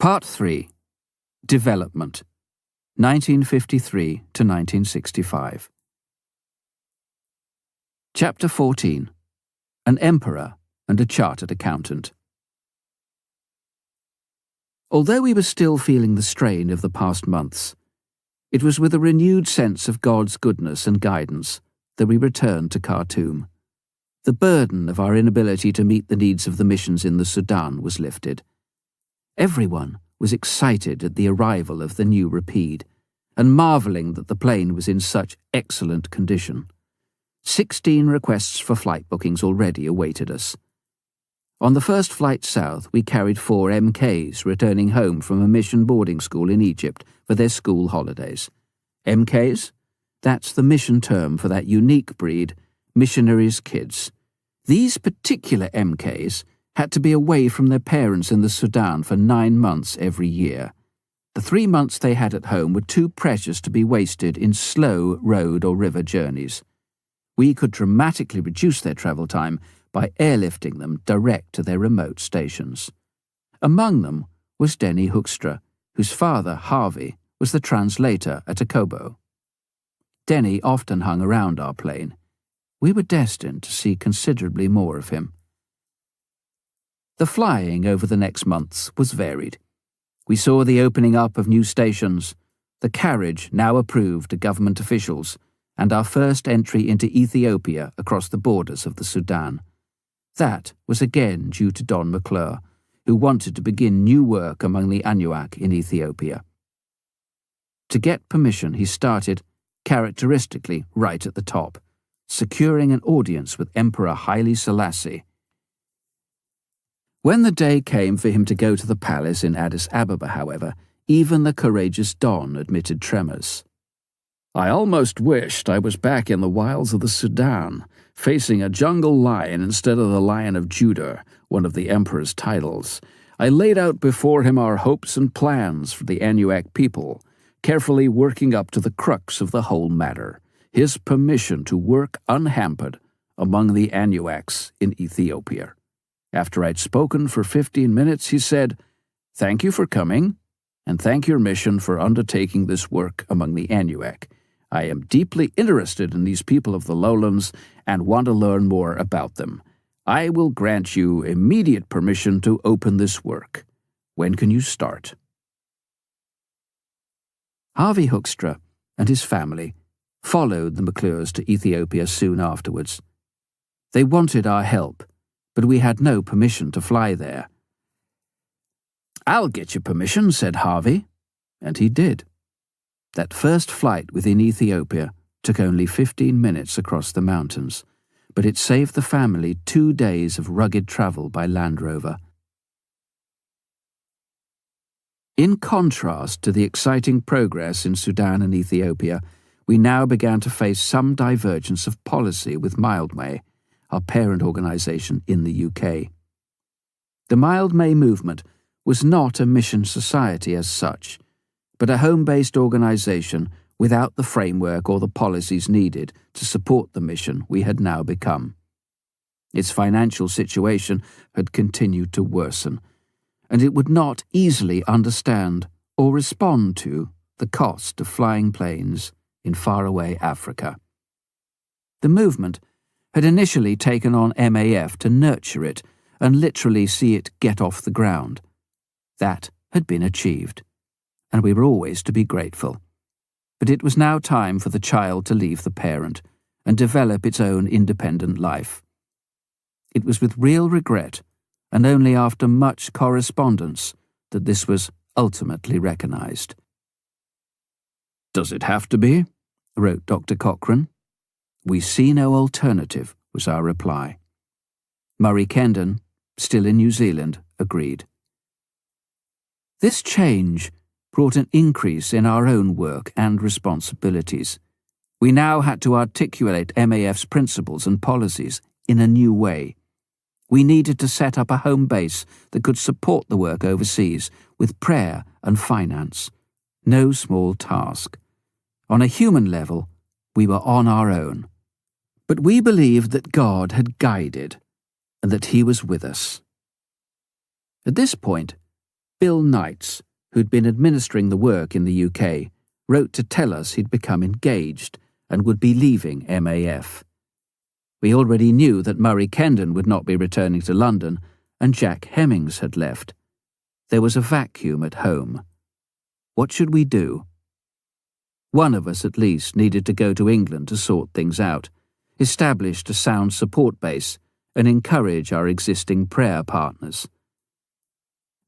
Part 3. Development, 1953 to 1965. Chapter 14. An Emperor and a Chartered Accountant. Although we were still feeling the strain of the past months, it was with a renewed sense of God's goodness and guidance that we returned to Khartoum. The burden of our inability to meet the needs of the missions in the Sudan was lifted. Everyone was excited at the arrival of the new Rapide, and marvelling that the plane was in such excellent condition. 16 requests for flight bookings already awaited us. On the first flight south, we carried 4 MKs returning home from a mission boarding school in Egypt for their school holidays. MKs? That's the mission term for that unique breed, missionaries' kids. These particular MKs had to be away from their parents in the Sudan for 9 months every year. The 3 months they had at home were too precious to be wasted in slow road or river journeys. We could dramatically reduce their travel time by airlifting them direct to their remote stations. Among them was Denny Hoekstra, whose father, Harvey, was the translator at Akobo. Denny often hung around our plane. We were destined to see considerably more of him. The flying over the next months was varied. We saw the opening up of new stations, the carriage now approved to government officials, and our first entry into Ethiopia across the borders of the Sudan. That was again due to Don McClure, who wanted to begin new work among the Anuak in Ethiopia. To get permission, he started, characteristically, right at the top, securing an audience with Emperor Haile Selassie. When the day came for him to go to the palace in Addis Ababa, however, even the courageous Don admitted tremors. "I almost wished I was back in the wilds of the Sudan, facing a jungle lion instead of the Lion of Judah, one of the emperor's titles. I laid out before him our hopes and plans for the Anuak people, carefully working up to the crux of the whole matter, his permission to work unhampered among the Anuaks in Ethiopia. After I'd spoken for 15 minutes, he said, 'Thank you for coming, and thank your mission for undertaking this work among the Anuak. I am deeply interested in these people of the lowlands and want to learn more about them. I will grant you immediate permission to open this work. When can you start?'" Harvey Hoekstra and his family followed the McClures to Ethiopia soon afterwards. They wanted our help, but we had no permission to fly there. "I'll get you permission," said Harvey, and he did. That first flight within Ethiopia took only 15 minutes across the mountains, but it saved the family 2 days of rugged travel by Land Rover. In contrast to the exciting progress in Sudan and Ethiopia, we now began to face some divergence of policy with Mildmay, our parent organisation in the UK. The Mildmay movement was not a mission society as such, but a home-based organisation without the framework or the policies needed to support the mission we had now become. Its financial situation had continued to worsen, and it would not easily understand or respond to the cost of flying planes in faraway Africa. The movement had initially taken on MAF to nurture it and literally see it get off the ground. That had been achieved, and we were always to be grateful. But it was now time for the child to leave the parent and develop its own independent life. It was with real regret, and only after much correspondence, that this was ultimately recognised. "Does it have to be?" wrote Dr. Cochrane. "We see no alternative," was our reply. Murray Kendon, still in New Zealand, agreed. This change brought an increase in our own work and responsibilities. We now had to articulate MAF's principles and policies in a new way. We needed to set up a home base that could support the work overseas with prayer and finance. No small task. On a human level, we were on our own. But we believed that God had guided and that He was with us. At this point, Bill Knights, who'd been administering the work in the UK, wrote to tell us he'd become engaged and would be leaving MAF. We already knew that Murray Kendon would not be returning to London, and Jack Hemmings had left. There was a vacuum at home. What should we do? One of us at least needed to go to England to sort things out, establish a sound support base, and encourage our existing prayer partners.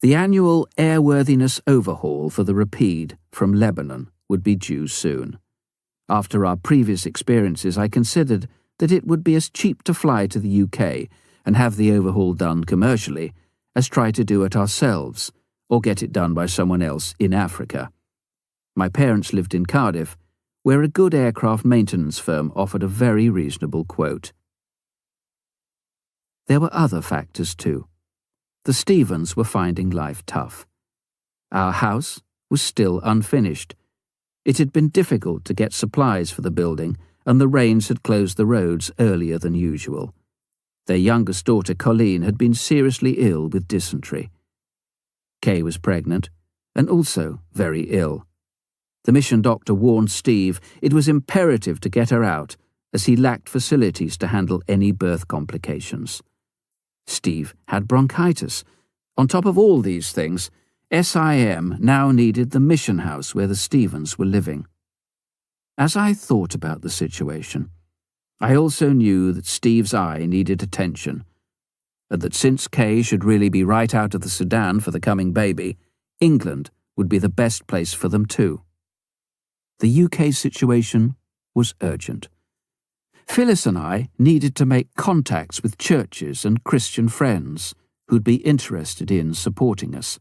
The annual airworthiness overhaul for the Rapide from Lebanon would be due soon. After our previous experiences, I considered that it would be as cheap to fly to the UK and have the overhaul done commercially as try to do it ourselves or get it done by someone else in Africa. My parents lived in Cardiff, where a good aircraft maintenance firm offered a very reasonable quote. There were other factors too. The Stephens were finding life tough. Our house was still unfinished. It had been difficult to get supplies for the building, and the rains had closed the roads earlier than usual. Their youngest daughter, Colleen, had been seriously ill with dysentery. Kay was pregnant, and also very ill. The mission doctor warned Steve it was imperative to get her out, as he lacked facilities to handle any birth complications. Steve had bronchitis. On top of all these things, SIM now needed the mission house where the Stephens were living. As I thought about the situation, I also knew that Steve's eye needed attention, and that since Kay should really be right out of the Sudan for the coming baby, England would be the best place for them too. The UK situation was urgent. Phyllis and I needed to make contacts with churches and Christian friends who'd be interested in supporting us.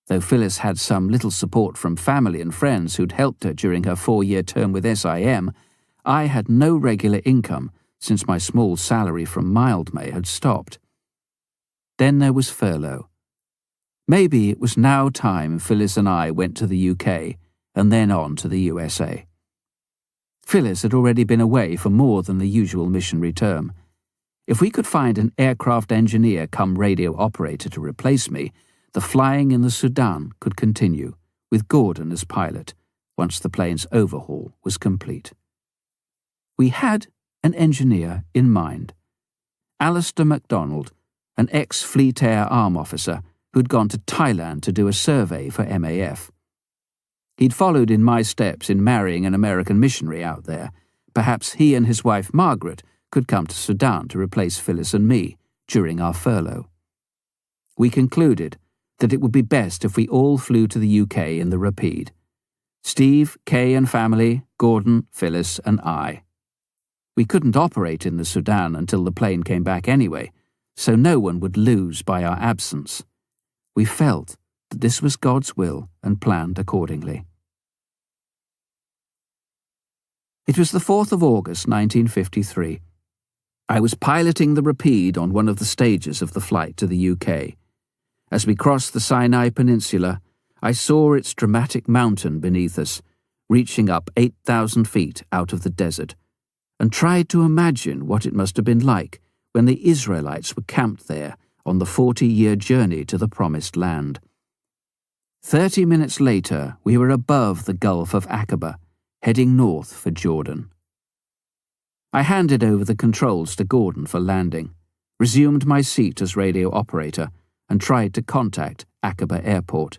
Though Phyllis had some little support from family and friends who'd helped her during her 4-year term with SIM, I had no regular income since my small salary from Mildmay had stopped. Then there was furlough. Maybe it was now time Phyllis and I went to the UK and then on to the USA. Phyllis had already been away for more than the usual missionary term. If we could find an aircraft engineer come radio operator to replace me, the flying in the Sudan could continue, with Gordon as pilot, once the plane's overhaul was complete. We had an engineer in mind. Alistair MacDonald, an ex-Fleet Air Arm officer who'd gone to Thailand to do a survey for MAF. He'd followed in my steps in marrying an American missionary out there. Perhaps he and his wife Margaret could come to Sudan to replace Phyllis and me during our furlough. We concluded that it would be best if we all flew to the UK in the Rapide. Steve, Kay and family, Gordon, Phyllis and I. We couldn't operate in the Sudan until the plane came back anyway, so no one would lose by our absence. We felt that this was God's will and planned accordingly. It was the 4th of August 1953. I was piloting the Rapide on one of the stages of the flight to the UK. As we crossed the Sinai Peninsula, I saw its dramatic mountain beneath us, reaching up 8,000 feet out of the desert, and tried to imagine what it must have been like when the Israelites were camped there on the 40-year journey to the Promised Land. 30 minutes later, we were above the Gulf of Aqaba, heading north for Jordan. I handed over the controls to Gordon for landing, resumed my seat as radio operator, and tried to contact Aqaba Airport.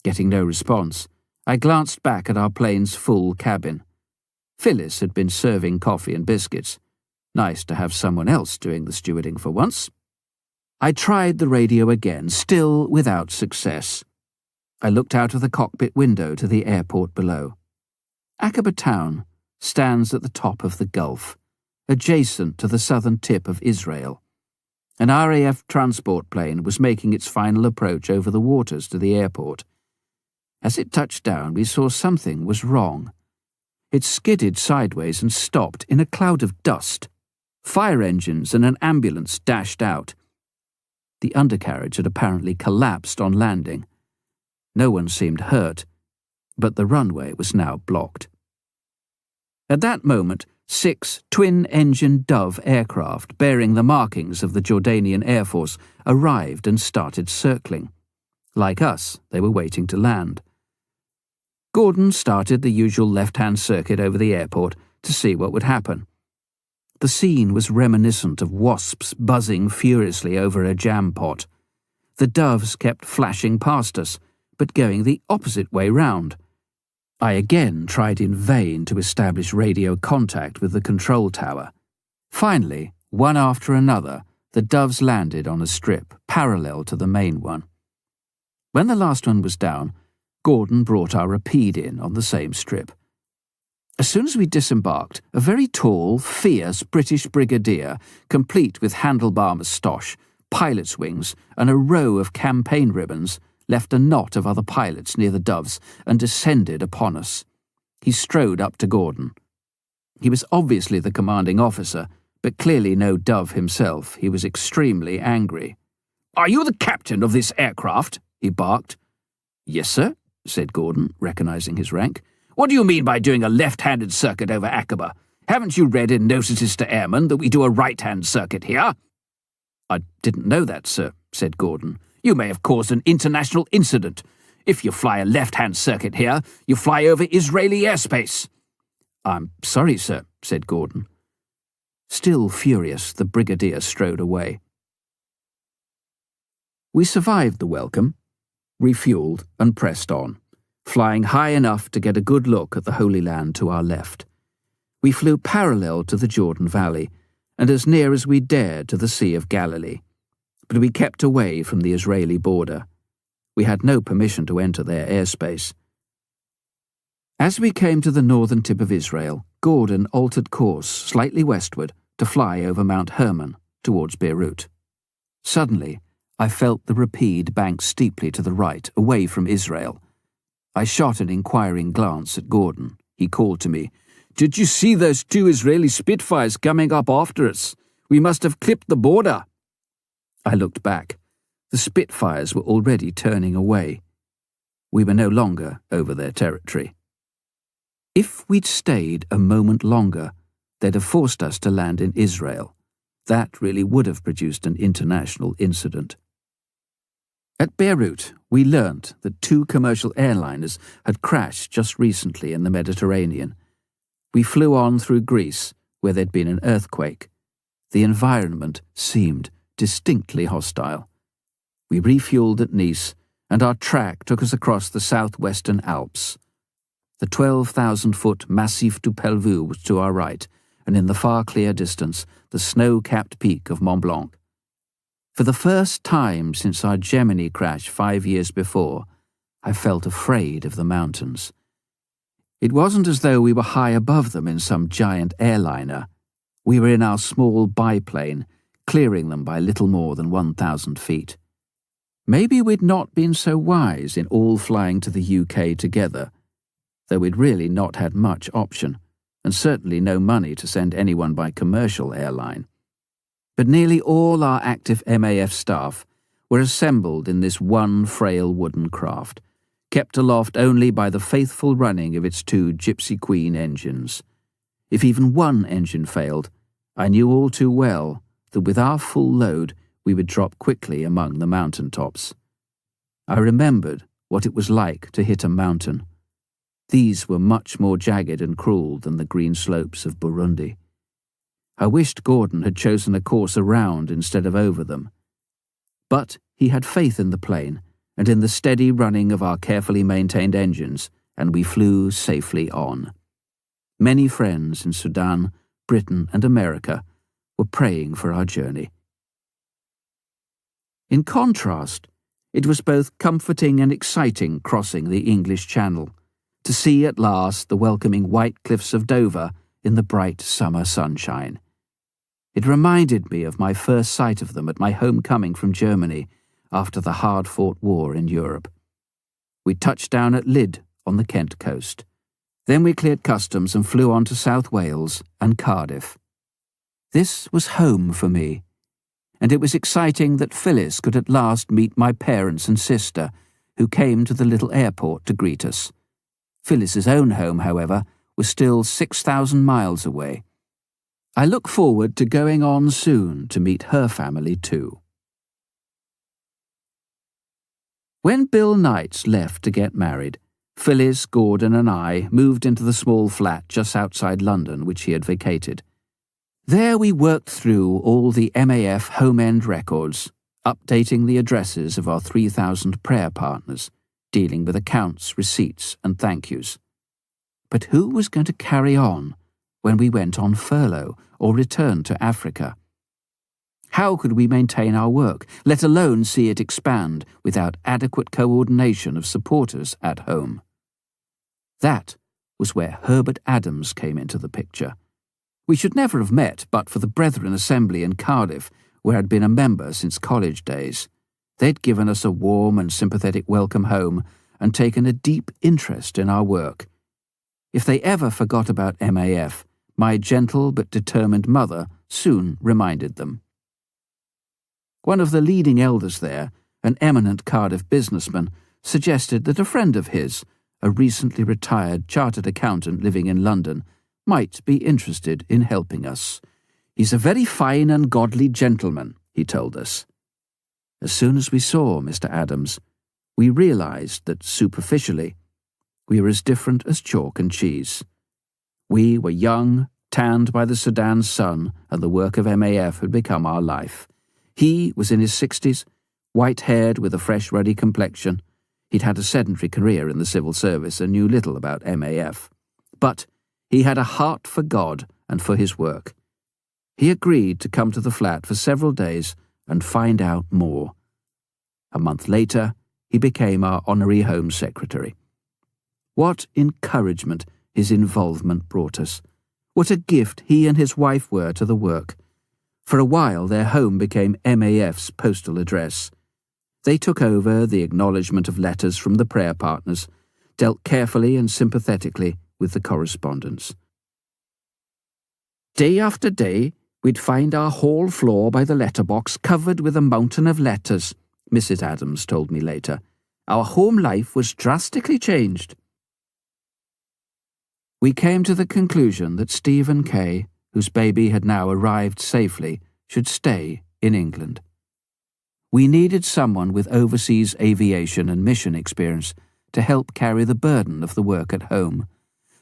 Getting no response, I glanced back at our plane's full cabin. Phyllis had been serving coffee and biscuits. Nice to have someone else doing the stewarding for once. I tried the radio again, still without success. I looked out of the cockpit window to the airport below. Aqaba town stands at the top of the Gulf, adjacent to the southern tip of Israel. An RAF transport plane was making its final approach over the waters to the airport. As it touched down, we saw something was wrong. It skidded sideways and stopped in a cloud of dust. Fire engines and an ambulance dashed out. The undercarriage had apparently collapsed on landing. No one seemed hurt, but the runway was now blocked. At that moment, 6 twin-engine Dove aircraft bearing the markings of the Jordanian Air Force arrived and started circling. Like us, they were waiting to land. Gordon started the usual left-hand circuit over the airport to see what would happen. The scene was reminiscent of wasps buzzing furiously over a jam pot. The doves kept flashing past us, but going the opposite way round. I again tried in vain to establish radio contact with the control tower. Finally, one after another, the doves landed on a strip parallel to the main one. When the last one was down, Gordon brought our rapide in on the same strip. As soon as we disembarked, a very tall, fierce British brigadier, complete with handlebar moustache, pilot's wings, and a row of campaign ribbons, left a knot of other pilots near the doves and descended upon us. He strode up to Gordon. He was obviously the commanding officer, but clearly no dove himself. He was extremely angry. "Are you the captain of this aircraft?" he barked. "Yes, sir," said Gordon, recognizing his rank. "What do you mean by doing a left-handed circuit over Aqaba? Haven't you read in Notices to Airmen that we do a right-hand circuit here?" "I didn't know that, sir," said Gordon. "You may have caused an international incident. If you fly a left-hand circuit here, you fly over Israeli airspace." "I'm sorry, sir," said Gordon. Still furious, the brigadier strode away. We survived the welcome, refueled and pressed on, flying high enough to get a good look at the Holy Land to our left. We flew parallel to the Jordan Valley and as near as we dared to the Sea of Galilee, but we kept away from the Israeli border. We had no permission to enter their airspace. As we came to the northern tip of Israel, Gordon altered course slightly westward to fly over Mount Hermon towards Beirut. Suddenly, I felt the rapide bank steeply to the right, away from Israel. I shot an inquiring glance at Gordon. He called to me, "Did you see those 2 Israeli Spitfires coming up after us? We must have clipped the border." I looked back. The Spitfires were already turning away. We were no longer over their territory. If we'd stayed a moment longer, they'd have forced us to land in Israel. That really would have produced an international incident. At Beirut, we learnt that 2 commercial airliners had crashed just recently in the Mediterranean. We flew on through Greece, where there'd been an earthquake. The environment seemed distinctly hostile. We refueled at Nice, and our track took us across the southwestern Alps. The 12,000-foot Massif du Pelvoux was to our right, and in the far clear distance, the snow-capped peak of Mont Blanc. For the first time since our Gemini crash 5 years before, I felt afraid of the mountains. It wasn't as though we were high above them in some giant airliner. We were in our small biplane, clearing them by little more than 1,000 feet. Maybe we'd not been so wise in all flying to the UK together, though we'd really not had much option, and certainly no money to send anyone by commercial airline. But nearly all our active MAF staff were assembled in this one frail wooden craft, kept aloft only by the faithful running of its 2 Gypsy Queen engines. If even one engine failed, I knew all too well that with our full load we would drop quickly among the mountain tops. I remembered what it was like to hit a mountain. These were much more jagged and cruel than the green slopes of Burundi. I wished Gordon had chosen a course around instead of over them. But he had faith in the plane and in the steady running of our carefully maintained engines, and we flew safely on. Many friends in Sudan, Britain, and America were praying for our journey. In contrast, it was both comforting and exciting crossing the English Channel, to see at last the welcoming white cliffs of Dover in the bright summer sunshine. It reminded me of my first sight of them at my homecoming from Germany after the hard-fought war in Europe. We touched down at Lydd on the Kent coast. Then we cleared customs and flew on to South Wales and Cardiff. This was home for me, and it was exciting that Phyllis could at last meet my parents and sister, who came to the little airport to greet us. Phyllis's own home, however, was still 6,000 miles away. I look forward to going on soon to meet her family too. When Bill Knights left to get married, Phyllis, Gordon and I moved into the small flat just outside London which he had vacated. There we worked through all the MAF home end records, updating the addresses of our 3,000 prayer partners, dealing with accounts, receipts and thank yous. But who was going to carry on when we went on furlough or returned to Africa? How could we maintain our work, let alone see it expand, without adequate coordination of supporters at home? That was where Herbert Adams came into the picture. We should never have met but for the Brethren Assembly in Cardiff, where I'd been a member since college days. They'd given us a warm and sympathetic welcome home and taken a deep interest in our work. If they ever forgot about MAF, my gentle but determined mother soon reminded them. One of the leading elders there, an eminent Cardiff businessman, suggested that a friend of his, a recently retired chartered accountant living in London, might be interested in helping us. "He's a very fine and godly gentleman," he told us. As soon as we saw Mr. Adams, we realised that superficially we were as different as chalk and cheese. We were young, tanned by the Sudan sun, and the work of MAF had become our life. He was in his 60s, white-haired with a fresh, ruddy complexion. He'd had a sedentary career in the civil service and knew little about MAF. But he had a heart for God and for his work. He agreed to come to the flat for several days and find out more. A month later, he became our honorary Home Secretary. What encouragement his involvement brought us. What a gift he and his wife were to the work. For a while their home became MAF's postal address. They took over the acknowledgement of letters from the prayer partners, dealt carefully and sympathetically with the correspondence. Day after day, we'd find our hall floor by the letterbox covered with a mountain of letters, Mrs. Adams told me later. Our home life was drastically changed. We came to the conclusion that Stephen Kay, whose baby had now arrived safely, should stay in England. We needed someone with overseas aviation and mission experience to help carry the burden of the work at home,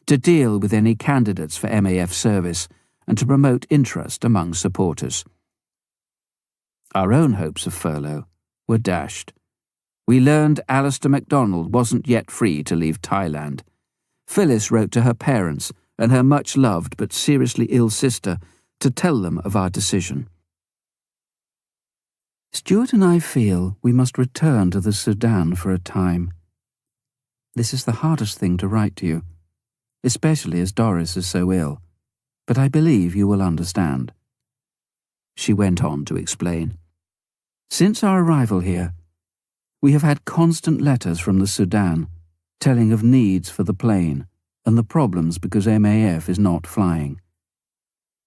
to deal with any candidates for MAF service, and to promote interest among supporters. Our own hopes of furlough were dashed. We learned Alistair MacDonald wasn't yet free to leave Thailand. Phyllis wrote to her parents and her much-loved but seriously ill sister to tell them of our decision. Stuart and I feel we must return to the Sudan for a time. This is the hardest thing to write to you, especially as Doris is so ill, but I believe you will understand. She went on to explain. Since our arrival here, we have had constant letters from the Sudan, telling of needs for the plane and the problems because MAF is not flying.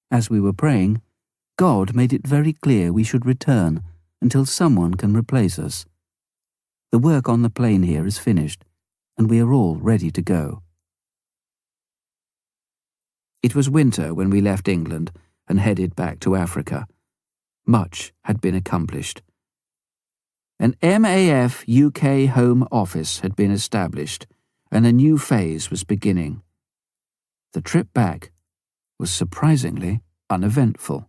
As we were praying, God made it very clear we should return until someone can replace us. The work on the plane here is finished, and we are all ready to go. It was winter when we left England and headed back to Africa. Much had been accomplished. An MAF UK Home Office had been established, and a new phase was beginning. The trip back was surprisingly uneventful.